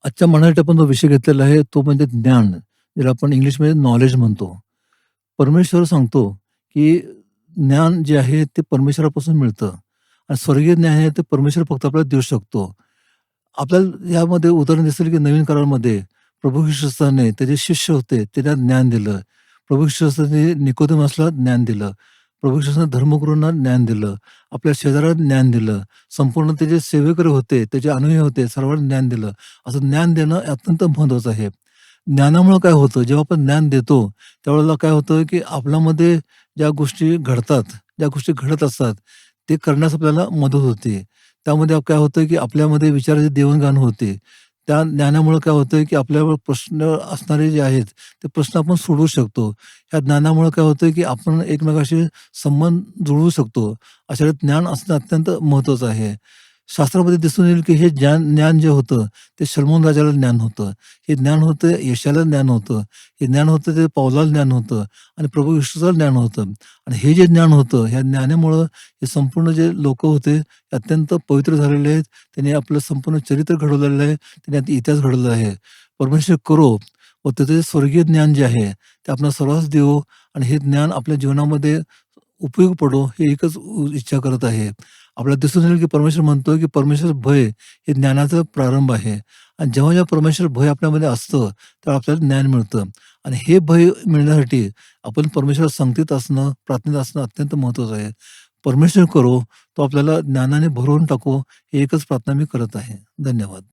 आजच्या मराठी आपण जो विषय घेतलेला आहे तो म्हणजे ज्ञान, ज्याला आपण इंग्लिशमध्ये नॉलेज म्हणतो. परमेश्वर सांगतो, की ज्ञान जे आहे ते परमेश्वरापासून मिळतं आणि स्वर्गीय ज्ञान आहे ते परमेश्वर फक्त आपल्याला देऊ शकतो. आपल्याला यामध्ये उदाहरण दिसेल, की नवीन करारामध्ये प्रभू येशू ख्रिस्ताने त्याचे शिष्य होते, त्यांना ज्ञान दिलं. प्रभू येशू ख्रिस्ताने निकोदेमसला ज्ञान दिलं. प्रभू येशू ख्रिस्ताने धर्मगुरूंना ज्ञान दिलं. आपल्या शेजाऱ्याला ज्ञान दिलं. संपूर्ण ते जे सेवेकरी होते, त्याचे अनुयायी होते, सर्वांना ज्ञान दिलं. असं ज्ञान देणं अत्यंत महत्त्वाचं आहे. ज्ञानामुळं काय होतं, जेव्हा आपण ज्ञान देतो, त्यावेळेला काय होतं, की आपल्यामध्ये ज्या गोष्टी घडतात, ज्या गोष्टी घडत असतात, ते करण्यास आपल्याला मदत होते. त्यामध्ये काय होतं, की आपल्यामध्ये विचाराची देवाणघेवाण होते. त्या ज्ञानामुळं काय होतं, की आपल्यावर प्रश्न असणारे जे आहेत, ते प्रश्न आपण सोडवू शकतो. या ज्ञानामुळं काय होतं, की आपण एकमेकांशी संबंध जुळवू शकतो. अशा ज्ञान असणं अत्यंत महत्त्वाचं आहे. शास्त्रामध्ये दिसून येईल, की हे ज्ञान जे होतं, ते सलमोन राजाला ज्ञान होतं. हे ज्ञान होतं यशाला ज्ञान होतं. हे ज्ञान होतं ते पौलाला ज्ञान होतं आणि प्रभू येशूला ज्ञान होतं. आणि हे जे ज्ञान होतं, ह्या ज्ञानामुळं हे संपूर्ण जे लोकं होते, ते अत्यंत पवित्र झालेले आहेत. त्यांनी आपलं संपूर्ण चरित्र घडवलेलं आहे. त्यांनी आता इतिहास घडवला आहे. परमेश्वर करो व त्याचे स्वर्गीय ज्ञान जे आहे, ते आपणास सर्वांस देवो आणि हे ज्ञान आपल्या जीवनामध्ये उपयोग पडो, हे एकच इच्छा करत आहे. आपल्याला दिसून येईल, की परमेश्वर म्हणतो, की परमेश्वर भय हे ज्ञानाचा प्रारंभ आहे. आणि जेव्हा परमेश्वर भय आपल्यामध्ये असतं, तेव्हा आपल्याला ज्ञान मिळतं. आणि हे भय मिळण्यासाठी आपण परमेश्वराला संगतीत असणं, प्रार्थनेत असणं अत्यंत महत्त्वाचं आहे. परमेश्वर करो, तो आपल्याला ज्ञानाने भरवून टाको, ही एकच प्रार्थना मी करत आहे. धन्यवाद.